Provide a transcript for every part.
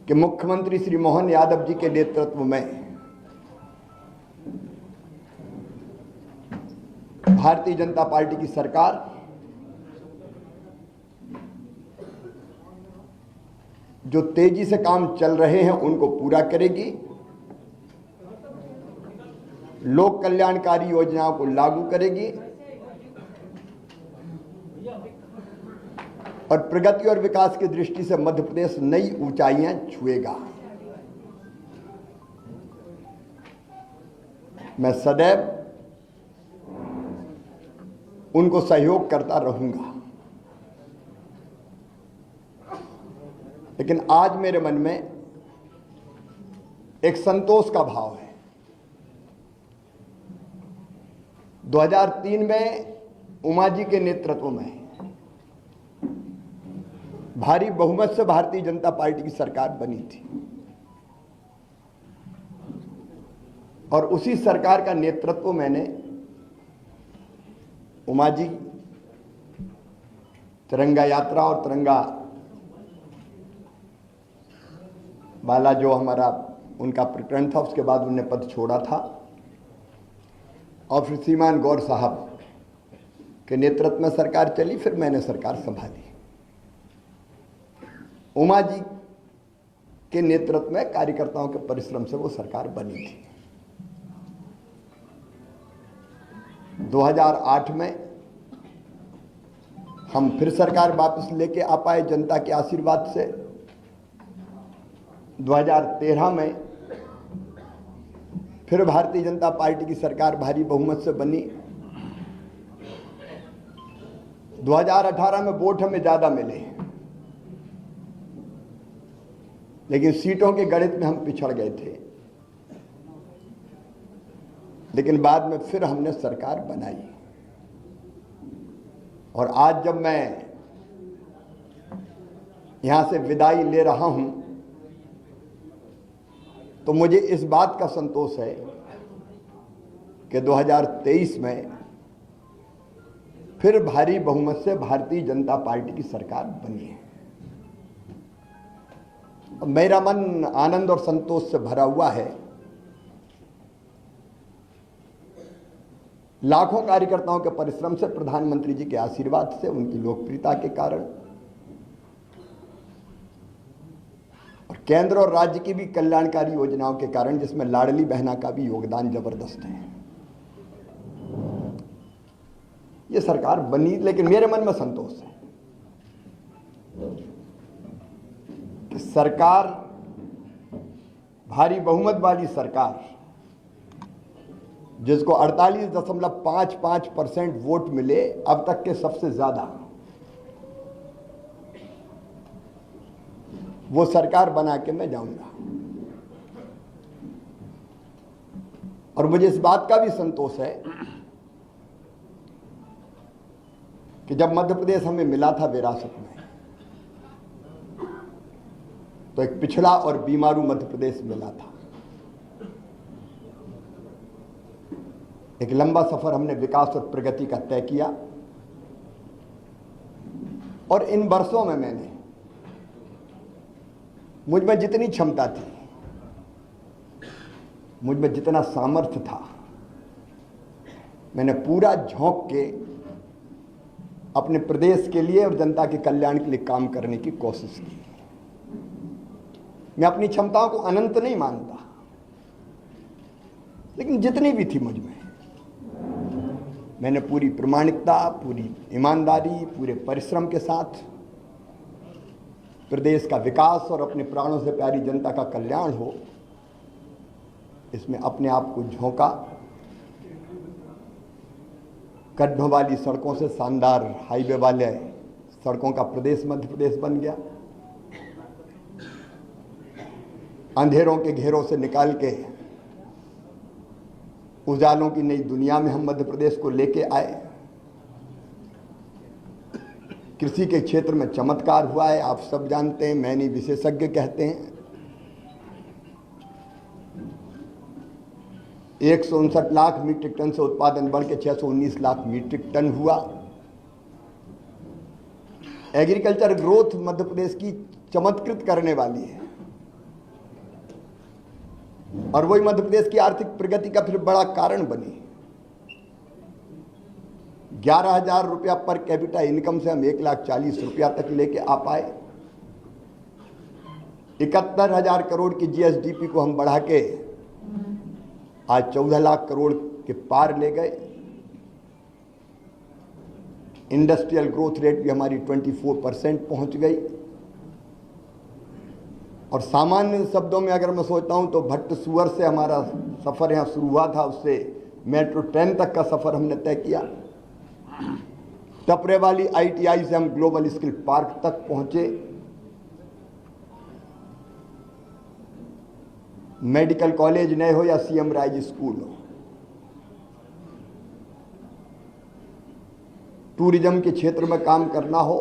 कि मुख्यमंत्री श्री मोहन यादव जी के नेतृत्व में भारतीय जनता पार्टी की सरकार जो तेजी से काम चल रहे हैं उनको पूरा करेगी, लोक कल्याणकारी योजनाओं को लागू करेगी और प्रगति और विकास की दृष्टि से मध्य प्रदेश नई ऊंचाइयां छुएगा। मैं सदैव उनको सहयोग करता रहूंगा, लेकिन आज मेरे मन में एक संतोष का भाव है। 2003 में उमा जी के नेतृत्व में भारी बहुमत से भारतीय जनता पार्टी की सरकार बनी थी और उसी सरकार का नेतृत्व मैंने उमा जी तिरंगा यात्रा और तिरंगा वाला जो हमारा उनका प्रकरण था, उसके बाद उन्होंने पद छोड़ा था और फिर श्रीमान गौर साहब के नेतृत्व में सरकार चली, फिर मैंने सरकार संभाली। उमा जी के नेतृत्व में कार्यकर्ताओं के परिश्रम से वो सरकार बनी थी। 2008 में हम फिर सरकार वापस लेके आ पाए जनता के आशीर्वाद से। 2013 में फिर भारतीय जनता पार्टी की सरकार भारी बहुमत से बनी। 2018 में वोट हमें ज्यादा मिले, लेकिन सीटों के गणित में हम पिछड़ गए थे, लेकिन बाद में फिर हमने सरकार बनाई। और आज जब मैं यहां से विदाई ले रहा हूं तो मुझे इस बात का संतोष है कि 2023 में फिर भारी बहुमत से भारतीय जनता पार्टी की सरकार बनी है। मेरा मन आनंद और संतोष से भरा हुआ है। लाखों कार्यकर्ताओं के परिश्रम से, प्रधानमंत्री जी के आशीर्वाद से, उनकी लोकप्रियता के कारण और केंद्र और राज्य की भी कल्याणकारी योजनाओं के कारण, जिसमें लाडली बहना का भी योगदान जबरदस्त है, ये सरकार बनी। लेकिन मेरे मन में संतोष है कि सरकार, भारी बहुमत वाली सरकार, जिसको 48.55% वोट मिले, अब तक के सबसे ज्यादा, वो सरकार बना के मैं जाऊंगा। और मुझे इस बात का भी संतोष है कि जब मध्य प्रदेश हमें मिला था विरासत में, तो एक पिछड़ा और बीमारू मध्य प्रदेश मिला था। एक लंबा सफर हमने विकास और प्रगति का तय किया और इन वर्षों में मैंने, मुझ में जितनी क्षमता थी, मुझ में जितना सामर्थ्य था, मैंने पूरा झोंक के अपने प्रदेश के लिए और जनता के कल्याण के लिए काम करने की कोशिश की। मैं अपनी क्षमताओं को अनंत नहीं मानता, लेकिन जितनी भी थी मुझ में, मैंने पूरी प्रामाणिकता, पूरी ईमानदारी, पूरे परिश्रम के साथ प्रदेश का विकास और अपने प्राणों से प्यारी जनता का कल्याण हो, इसमें अपने आप को झोंका। गड्ढों वाली सड़कों से शानदार हाईवे वाले सड़कों का प्रदेश मध्य प्रदेश बन गया। अंधेरों के घेरों से निकाल के उजालों की नई दुनिया में हम मध्य प्रदेश को लेके आए। कृषि के क्षेत्र में चमत्कार हुआ है, आप सब जानते हैं, मैं नहीं विशेषज्ञ कहते हैं। 159 लाख मीट्रिक टन से उत्पादन बढ़ के 619 लाख मीट्रिक टन हुआ। एग्रीकल्चर ग्रोथ मध्य प्रदेश की चमत्कृत करने वाली है। और वही मध्य प्रदेश की आर्थिक प्रगति का फिर बड़ा कारण बनी। 11,000 रुपया पर कैपिटा इनकम से हम 1,40,000 रुपया तक लेके आ पाए। 71,000 करोड़ की जीएसडीपी को हम बढ़ा के आज 14 लाख करोड़ के पार ले गए। इंडस्ट्रियल ग्रोथ रेट भी हमारी 24% पहुंच गई। और सामान्य शब्दों में अगर मैं सोचता हूं तो भट्ट सुअर से हमारा सफ़र यहाँ शुरू हुआ था, उससे मेट्रो ट्रेन तक का सफ़र हमने तय किया। टपरे वाली आईटीआई से हम ग्लोबल स्किल पार्क तक पहुंचे। मेडिकल कॉलेज नए हो या सीएम राइज स्कूल हो, टूरिज्म के क्षेत्र में काम करना हो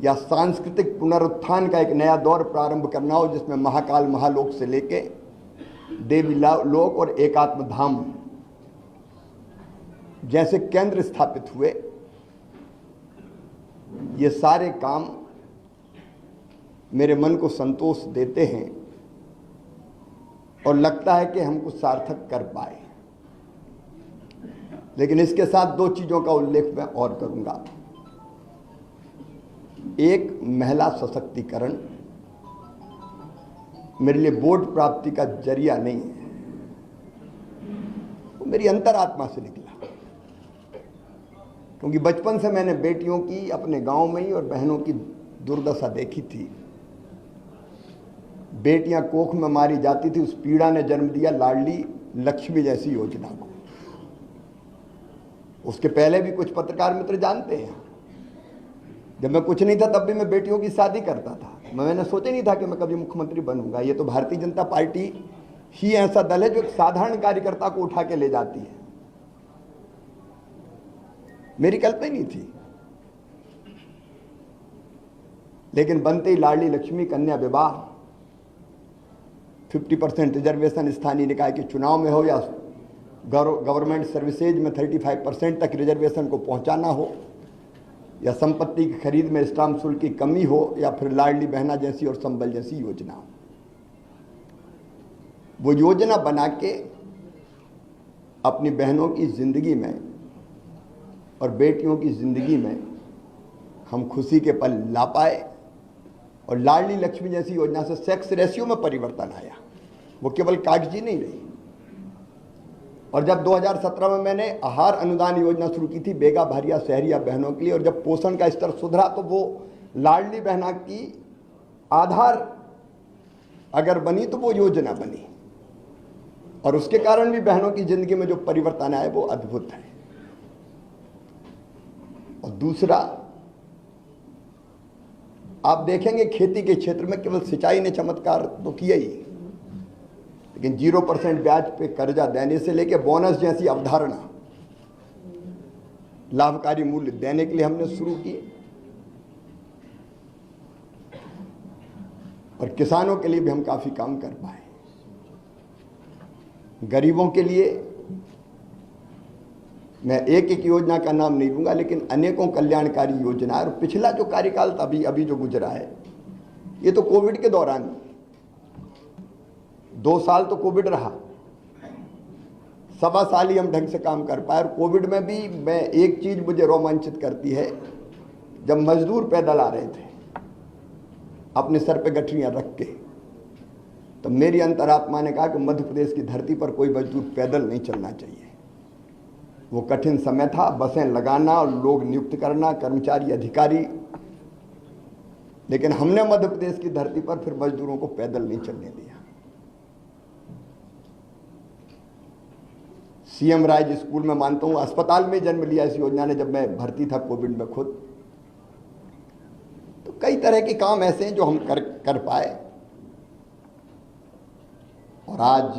या सांस्कृतिक पुनरुत्थान का एक नया दौर प्रारंभ करना हो, जिसमें महाकाल महालोक से लेके देवी लोक और एकात्म धाम जैसे केंद्र स्थापित हुए, ये सारे काम मेरे मन को संतोष देते हैं और लगता है कि हम कुछ सार्थक कर पाए। लेकिन इसके साथ दो चीजों का उल्लेख मैं और करूंगा। एक, महिला सशक्तिकरण मेरे लिए वोट प्राप्ति का जरिया नहीं है, वो मेरी अंतरात्मा से निकला। क्योंकि बचपन से मैंने बेटियों की अपने गांव में ही और बहनों की दुर्दशा देखी थी। बेटियां कोख में मारी जाती थी, उस पीड़ा ने जन्म दिया लाडली लक्ष्मी जैसी योजना को। उसके पहले भी कुछ पत्रकार मित्र जानते हैं, जब मैं कुछ नहीं था तब भी मैं बेटियों की शादी करता था। मैंने सोचा नहीं था कि मैं कभी मुख्यमंत्री बनूंगा। ये तो भारतीय जनता पार्टी ही ऐसा दल है जो एक साधारण कार्यकर्ता को उठा के ले जाती है। मेरी कल्पना ही नहीं थी। लेकिन बनते ही लाडली लक्ष्मी कन्या विवाह, 50% रिजर्वेशन स्थानीय निकाय के चुनाव में हो या गवर्नमेंट सर्विसेज में 35% तक रिजर्वेशन को पहुंचाना हो, या संपत्ति की खरीद में स्टाम्प शुल्क की कमी हो, या फिर लाडली बहना जैसी और संबल जैसी योजना हो। वो योजना बना के अपनी बहनों की जिंदगी में और बेटियों की जिंदगी में हम खुशी के पल ला पाए। और लाडली लक्ष्मी जैसी योजना से सेक्स रेशियो में परिवर्तन आया, वो केवल कागजी नहीं रही। और जब 2017 में मैंने आहार अनुदान योजना शुरू की थी बेगा भारिया शहरिया बहनों के लिए, और जब पोषण का स्तर सुधरा तो वो लाडली बहना की आधार अगर बनी तो वो योजना बनी। और उसके कारण भी बहनों की जिंदगी में जो परिवर्तन आए वो अद्भुत है। और दूसरा, आप देखेंगे खेती के क्षेत्र में केवल सिंचाई ने चमत्कार तो किया ही, लेकिन 0% ब्याज पे कर्जा देने से लेकर बोनस जैसी अवधारणा लाभकारी मूल्य देने के लिए हमने शुरू की। और किसानों के लिए भी हम काफी काम कर पाए। गरीबों के लिए मैं एक एक योजना का नाम नहीं लूंगा, लेकिन अनेकों कल्याणकारी योजना। और पिछला जो कार्यकाल था अभी जो गुजरा है, ये तो कोविड के दौरान 2 साल तो कोविड रहा, 1.25 साल ही हम ढंग से काम कर पाए। और कोविड में भी मैं एक चीज मुझे रोमांचित करती है, जब मजदूर पैदल आ रहे थे अपने सर पे गठरियां रख के, तो मेरी अंतरात्मा ने कहा कि मध्य प्रदेश की धरती पर कोई मजदूर पैदल नहीं चलना चाहिए। वो कठिन समय था, बसें लगाना और लोग नियुक्त करना, कर्मचारी अधिकारी, लेकिन हमने मध्य प्रदेश की धरती पर फिर मजदूरों को पैदल नहीं चलने दिया। सीएम राइज स्कूल में मानता हूं अस्पताल में जन्म लिया इस योजना ने, जब मैं भर्ती था कोविड में खुद। तो कई तरह के काम ऐसे हैं जो हम कर पाए। और आज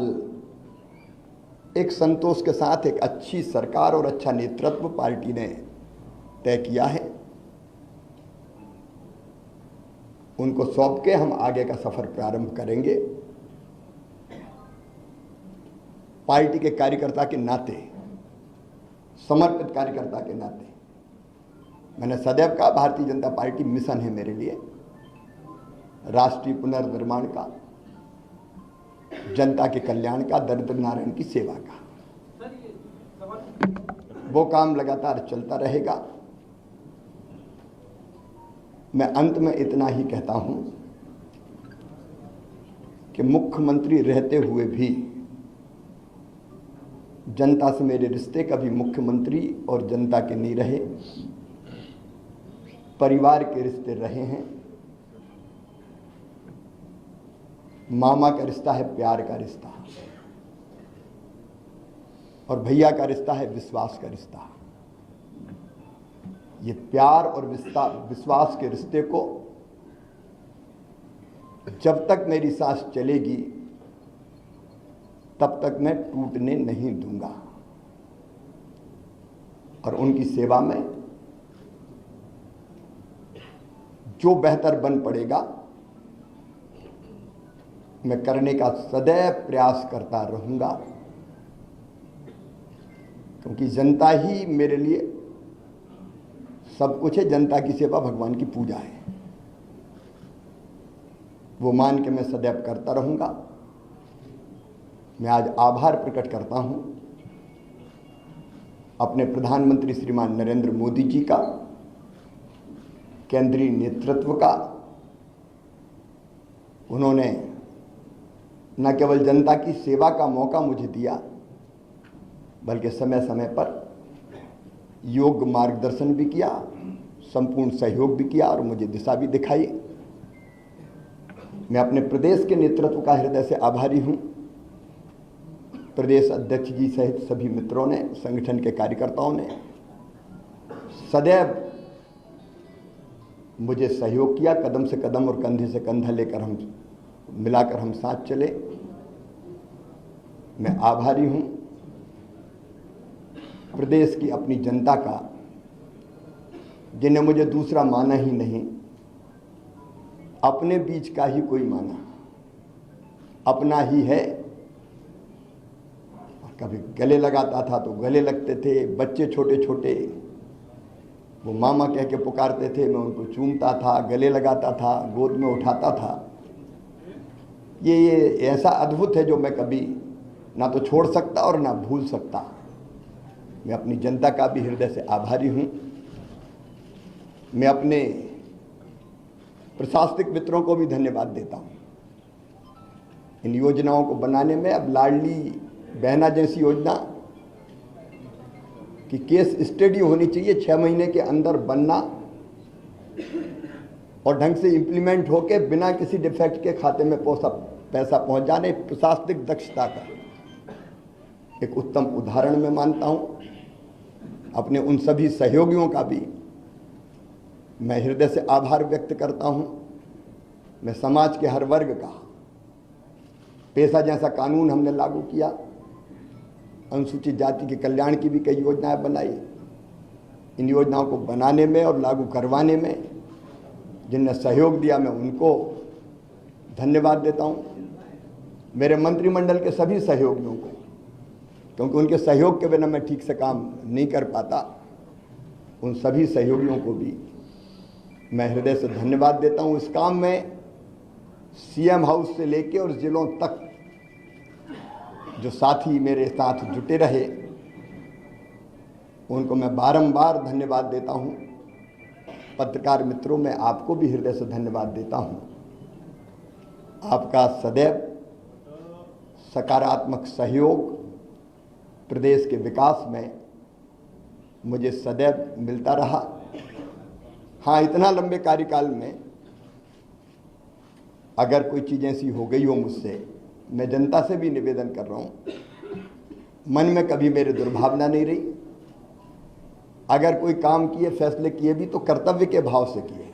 एक संतोष के साथ एक अच्छी सरकार और अच्छा नेतृत्व पार्टी ने तय किया है। उनको सौंप के हम आगे का सफर प्रारंभ करेंगे। पार्टी के कार्यकर्ता के नाते, समर्पित कार्यकर्ता के नाते, मैंने सदैव कहा भारतीय जनता पार्टी मिशन है मेरे लिए, राष्ट्रीय पुनर्निर्माण का। जनता के कल्याण का, दरिद्र नारायण की सेवा का। वो काम लगातार चलता रहेगा। मैं अंत में इतना ही कहता हूं कि मुख्यमंत्री रहते हुए भी जनता से मेरे रिश्ते कभी मुख्यमंत्री और जनता के नहीं रहे, परिवार के रिश्ते रहे हैं। मामा का रिश्ता है प्यार का रिश्ता, और भैया का रिश्ता है विश्वास का रिश्ता। ये प्यार और विश्वास के रिश्ते को जब तक मेरी सांस चलेगी तब तक मैं टूटने नहीं दूंगा, और उनकी सेवा में जो बेहतर बन पड़ेगा मैं करने का सदैव प्रयास करता रहूंगा, क्योंकि जनता ही मेरे लिए सब कुछ है। जनता की सेवा भगवान की पूजा है, वो मान के मैं सदैव करता रहूंगा। मैं आज आभार प्रकट करता हूं अपने प्रधानमंत्री श्रीमान नरेंद्र मोदी जी का, केंद्रीय नेतृत्व का। उन्होंने न केवल जनता की सेवा का मौका मुझे दिया, बल्कि समय समय पर योग्य मार्गदर्शन भी किया, संपूर्ण सहयोग भी किया और मुझे दिशा भी दिखाई। मैं अपने प्रदेश के नेतृत्व का हृदय से आभारी हूं। प्रदेश अध्यक्ष जी सहित सभी मित्रों ने, संगठन के कार्यकर्ताओं ने सदैव मुझे सहयोग किया। कदम से कदम और कंधे से कंधा लेकर हम मिलाकर हम साथ चले। मैं आभारी हूं प्रदेश की अपनी जनता का, जिन्हें मुझे दूसरा माना ही नहीं, अपने बीच का ही कोई माना, अपना ही है। कभी गले लगाता था तो गले लगते थे, बच्चे छोटे छोटे वो मामा कह के पुकारते थे, मैं उनको चूमता था, गले लगाता था, गोद में उठाता था। ये ऐसा अद्भुत है जो मैं कभी ना तो छोड़ सकता और ना भूल सकता। मैं अपनी जनता का भी हृदय से आभारी हूं। मैं अपने प्रशासनिक मित्रों को भी धन्यवाद देता हूं इन योजनाओं को बनाने में। अब लाडली बहना जैसी योजना की केस स्टडी होनी चाहिए, 6 महीने के अंदर बनना और ढंग से इंप्लीमेंट होके बिना किसी डिफेक्ट के खाते में पैसा पहुंच जाने। प्रशासनिक दक्षता का एक उत्तम उदाहरण मैं मानता हूं। अपने उन सभी सहयोगियों का भी मैं हृदय से आभार व्यक्त करता हूं। मैं समाज के हर वर्ग का, पेशा जैसा कानून हमने लागू किया, अनुसूचित जाति के कल्याण की भी कई योजनाएं बनाई। इन योजनाओं को बनाने में और लागू करवाने में जिनने सहयोग दिया, मैं उनको धन्यवाद देता हूं। मेरे मंत्रिमंडल के सभी सहयोगियों को, क्योंकि उनके सहयोग के बिना मैं ठीक से काम नहीं कर पाता, उन सभी सहयोगियों को भी मैं हृदय से धन्यवाद देता हूं। इस काम में सीएम हाउस से लेके और जिलों तक जो साथी मेरे साथ जुटे रहे, उनको मैं बारंबार धन्यवाद देता हूं। पत्रकार मित्रों, मैं आपको भी हृदय से धन्यवाद देता हूं। आपका सदैव सकारात्मक सहयोग प्रदेश के विकास में मुझे सदैव मिलता रहा। हाँ, इतना लंबे कार्यकाल में अगर कोई चीज़ ऐसी हो गई हो मुझसे, मैं जनता से भी निवेदन कर रहा हूं, मन में कभी मेरे दुर्भावना नहीं रही। अगर कोई काम किए, फैसले किए भी तो कर्तव्य के भाव से किए,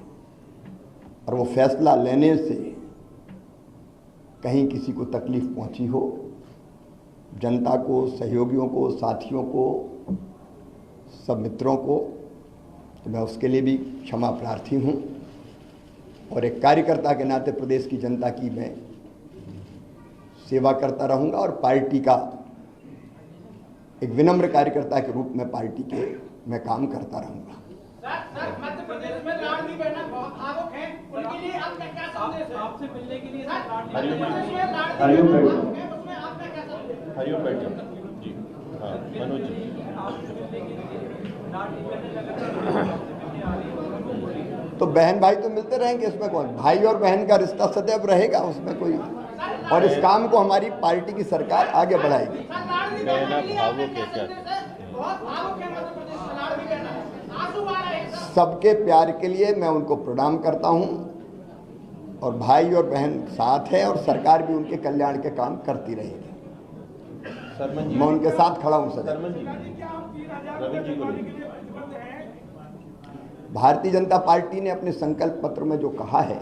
और वो फैसला लेने से कहीं किसी को तकलीफ पहुंची हो, जनता को, सहयोगियों को, साथियों को, सब मित्रों को, तो मैं उसके लिए भी क्षमा प्रार्थी हूं। और एक कार्यकर्ता के नाते प्रदेश की जनता की मैं सेवा करता रहूंगा, और पार्टी का एक विनम्र कार्यकर्ता के रूप में पार्टी के मैं काम करता रहूंगा। सर, मध्य प्रदेश में लाडली बहना बहुत आरोप है। उनके लिए आपका क्या संदेश है? आपसे मिलने के लिए हरिओम बैठो जी। हाँ मनोज जी। तो बहन भाई तो मिलते रहेंगे, इसमें कौन, भाई और बहन का रिश्ता सदैव रहेगा, उसमें कोई, और इस काम को हमारी पार्टी की सरकार आगे बढ़ाएगी। बहना भावुक है क्या? बहुत भावुक है मध्य प्रदेश में, लाड़ भी कहना है, आंसू आ रहे हैं सर। सबके प्यार के लिए मैं उनको प्रणाम करता हूं, और भाई और बहन साथ है, और सरकार भी उनके कल्याण के काम करती रहेगी। सरमन जी, मैं उनके साथ खड़ा हूं सर। सरमन जी, रविंद्र जी बोलो। भारतीय जनता पार्टी ने अपने संकल्प पत्र में जो कहा है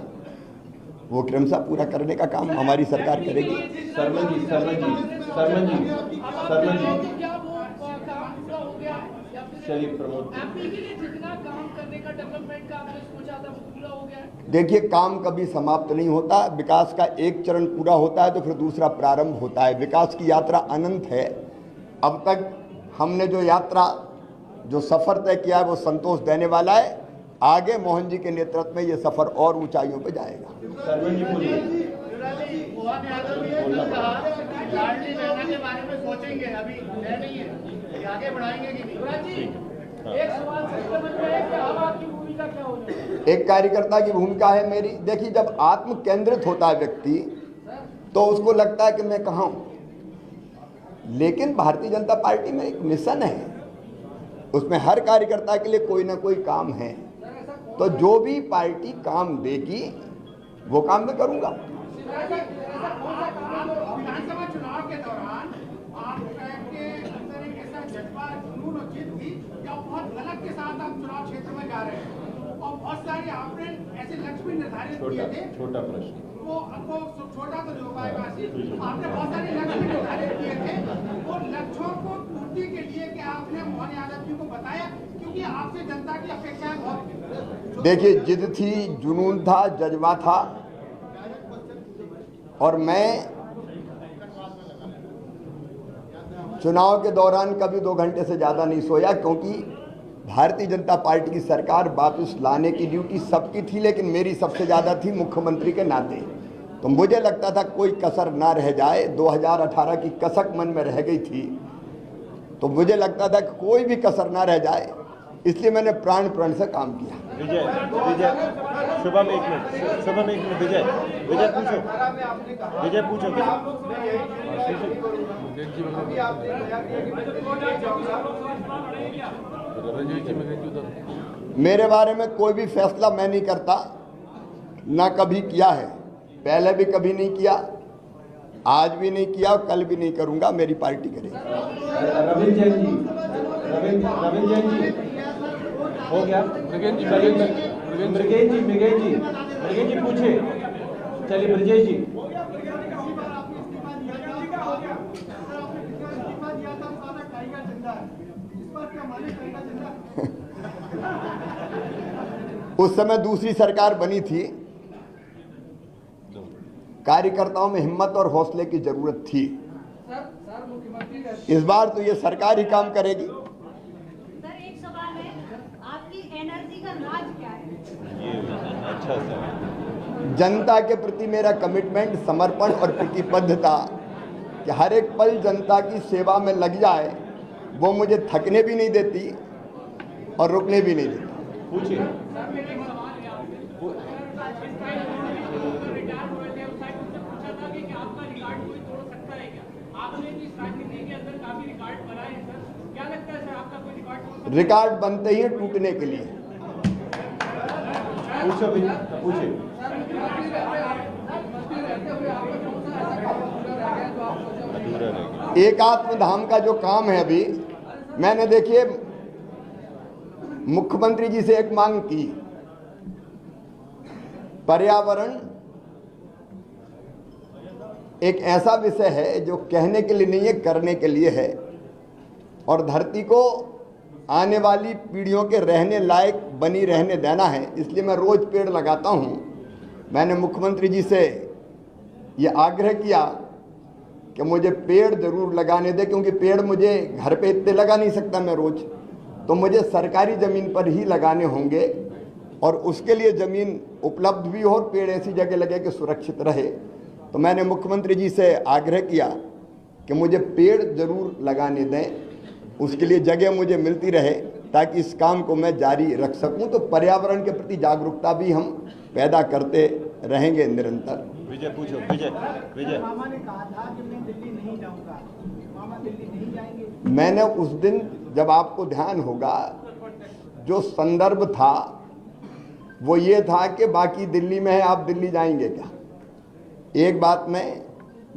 वो क्रमशः पूरा करने का काम हमारी सरकार करेगी। सरमन जी, सरमन जी, सरमन जी, सरमन जी, क्या वो काम पूरा हो गया है या फिर चलिए प्रमोद। एमपी के लिए जितना काम करने का डेवलपमेंट का आपने सोचा था वो पूरा हो गया है? देखिए, काम कभी समाप्त नहीं होता, विकास का एक चरण पूरा होता है तो फिर दूसरा प्रारंभ होता है। विकास की यात्रा अनंत है। अब तक हमने जो यात्रा, जो सफर तय किया है वो संतोष देने वाला है। आगे मोहन जी के नेतृत्व में ये सफर और ऊंचाइयों पे जाएगा। सरमन जी बोलिए। मोहन यादव ने कहा लाडली बहना के बारे में सोचेंगे, अभी नहीं है, आगे बढ़ाएंगे कि नहीं? एक सवाल सबसे मन में है कि अब आपकी भूमिका क्या होगी? एक कार्यकर्ता की भूमिका है मेरी। देखिए, जब आत्म केंद्रित होता है व्यक्ति तो उसको लगता है कि मैं कहाँ हूं, लेकिन भारतीय जनता पार्टी में एक मिशन है, उसमें हर कार्यकर्ता के लिए कोई ना कोई काम है। तो जो भी पार्टी काम देगी वो काम मैं करूंगा। विधानसभा चुनाव के दौरान आपके अंदर एक ऐसा जज्बा, जुनून और जिद थी या बहुत गलत के साथ आप चुनाव क्षेत्र में जा रहे हैं, और बहुत सारे आपने ऐसे लक्ष्य भी निर्धारित किए थे। छोटा प्रश्न, वो छोटा तो नहीं हो पाएगा, आपने बहुत सारे लक्ष्य भी निर्धारित किए थे। वो लक्ष्यों को पूर्ति के लिए क्या आपने मोहन यादव जी को बताया, क्योंकि आपसे जनता की अपेक्षाएं बहुत। देखिए, जिद थी, जुनून था, जज्बा था, और मैं चुनाव के दौरान कभी 2 घंटे से ज़्यादा नहीं सोया, क्योंकि भारतीय जनता पार्टी की सरकार वापस लाने की ड्यूटी सबकी थी, लेकिन मेरी सबसे ज़्यादा थी मुख्यमंत्री के नाते। तो मुझे लगता था कोई कसर ना रह जाए। 2018 की कसक मन में रह गई थी, तो मुझे लगता था कि कोई भी कसर ना रह जाए, इसलिए मैंने प्राण प्रण से काम किया। विजय, विजय, शुभम एक मिनट, शुभम एक मिनट, विजय, विजय पूछो, विजय पूछो। मेरे बारे में कोई भी फैसला मैं नहीं करता, ना कभी किया है, पहले भी कभी नहीं किया, आज भी नहीं किया और कल भी नहीं करूंगा। मेरी पार्टी करेगी। रविंद्र जैन जी, रविंद्र जैन जी हो गया। मृगेन जी, मृगेन जी पूछे। चलिए ब्रजेश जी। उस समय दूसरी सरकार बनी थी, कार्यकर्ताओं में हिम्मत और हौसले की जरूरत थी। इस बार तो ये सरकार ही काम करेगी। सर, एक सवाल है, आपकी एनर्जी का राज क्या है? ये अच्छा सर। जनता के प्रति मेरा कमिटमेंट, समर्पण और प्रतिबद्धता कि हर एक पल जनता की सेवा में लग जाए, वो मुझे थकने भी नहीं देती और रुकने भी नहीं देती। पूछिए। रिकॉर्ड बनते ही टूटने के लिए। पूछो, पूछिए। एकात्म धाम का जो काम है, अभी मैंने देखिए मुख्यमंत्री जी से एक मांग की, पर्यावरण एक ऐसा विषय है जो कहने के लिए नहीं है, करने के लिए है, और धरती को आने वाली पीढ़ियों के रहने लायक बनी रहने देना है। इसलिए मैं रोज पेड़ लगाता हूं। मैंने मुख्यमंत्री जी से ये आग्रह किया कि मुझे पेड़ जरूर लगाने दे, क्योंकि पेड़ मुझे घर पे इतने लगा नहीं सकता मैं रोज, तो मुझे सरकारी ज़मीन पर ही लगाने होंगे। और उसके लिए ज़मीन उपलब्ध भी हो और पेड़ ऐसी जगह लगे कि सुरक्षित रहे। तो मैंने मुख्यमंत्री जी से आग्रह किया कि मुझे पेड़ ज़रूर लगाने दें, उसके लिए जगह मुझे मिलती रहे ताकि इस काम को मैं जारी रख सकूं। तो पर्यावरण के प्रति जागरूकता भी हम पैदा करते रहेंगे निरंतर। विजय पूछो, विजय विजय। मामा ने कहा था कि मैं दिल्ली नहीं जाऊंगा, मामा दिल्ली नहीं जाएंगे। मैंने उस दिन, जब आपको ध्यान होगा, जो संदर्भ था वो ये था कि बाकी दिल्ली में है, आप दिल्ली जाएंगे क्या। एक बात मैं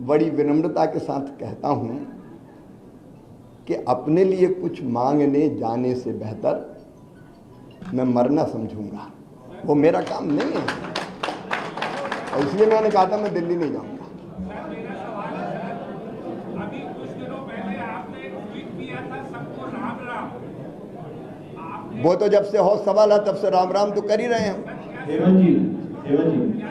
बड़ी विनम्रता के साथ कहता हूं कि अपने लिए कुछ मांगने जाने से बेहतर मैं मरना समझूंगा, वो मेरा काम नहीं है। और इसलिए मैंने कहा था मैं दिल्ली नहीं जाऊंगा। अभी कुछ दिनों पहले आपने एक ट्वीट किया था, सबको राम राम। वो तो जब से होश सवाल है तब से राम राम तो कर ही रहे हैं। हेमंत जी, हेमंत जी,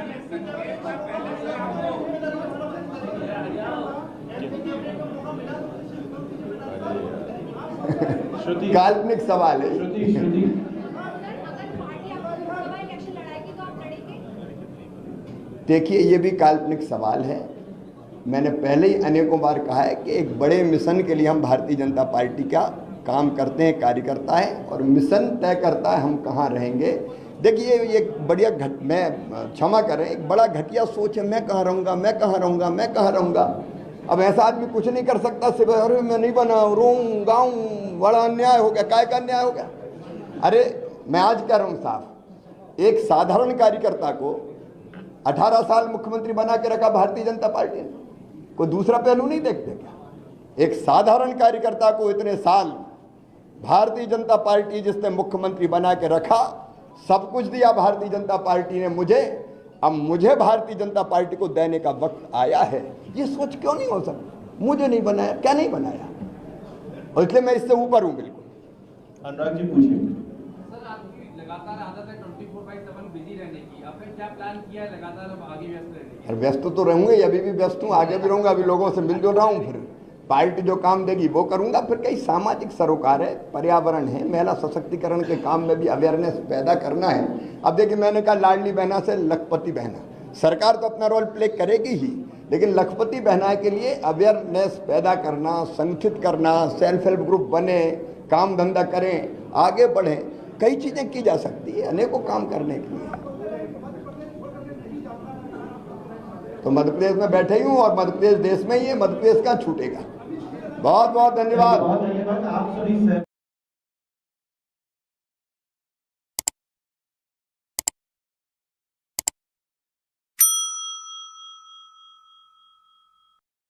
श्रुति, काल्पनिक सवाल है। श्रुति, श्रुति, अगर पार्टी आपको लोकसभा इलेक्शन लड़ाएगी तो आप लड़ेंगे? देखिए, ये भी काल्पनिक सवाल है। मैंने पहले ही अनेकों बार कहा है कि एक बड़े मिशन के लिए हम भारतीय जनता पार्टी का काम करते हैं, कार्यकर्ता है, और मिशन तय करता है हम कहाँ रहेंगे। देखिए, ये बढ़िया मैं क्षमा करें, एक बड़ा घटिया सोच है, मैं कहाँ रहूँगा, मैं कहाँ रहूँगा, मैं कहाँ रहूँगा। अब ऐसा आदमी कुछ नहीं कर सकता, सिर्फ अरे मैं नहीं बना रोऊं गाऊं, बड़ा अन्याय हो गया। काय का अन्याय हो गया? अरे मैं आज कह रहा हूँ साहब, एक साधारण कार्यकर्ता को 18 साल मुख्यमंत्री बना के रखा भारतीय जनता पार्टी ने, कोई दूसरा पहलू नहीं देखते क्या? एक साधारण कार्यकर्ता को इतने साल भारतीय जनता पार्टी जिसने मुख्यमंत्री बना के रखा, सब कुछ दिया भारतीय जनता पार्टी ने मुझे, अब मुझे भारतीय जनता पार्टी को देने का वक्त आया है। ये सोच क्यों नहीं हो सकती? मुझे नहीं बनाया, क्या नहीं बनाया? और इसलिए मैं इससे ऊपर हूं बिल्कुल। अनुराग जी पूछिए। सर, आपकी लगातार आदत है 24/7 बिजी रहने की, आपने क्या प्लान किया है लगातार अब आगे व्यस्त रहने की? व्यस्त तो रहूंगे, अभी भी व्यस्त हूँ, आगे भी रहूंगा। अभी लोगों से मिल जो रहा हूँ, फिर पार्टी जो काम देगी वो करूंगा। फिर कई सामाजिक सरोकार है, पर्यावरण है, महिला सशक्तिकरण के काम में भी अवेयरनेस पैदा करना है। अब देखिए, मैंने कहा लाडली बहना से लखपति बहना, सरकार तो अपना रोल प्ले करेगी ही, लेकिन लखपति बहना के लिए अवेयरनेस पैदा करना, संगठित करना, सेल्फ हेल्प ग्रुप बने, काम धंधा करें, आगे बढ़ें, कई चीज़ें की जा सकती है अनेकों काम करने के लिए। तो मध्य प्रदेश में बैठे ही हूँ और मध्य प्रदेश देश में ही है, मध्य प्रदेश का छूटेगा। बहुत बहुत धन्यवाद। बहुत धन्यवाद आप सभी।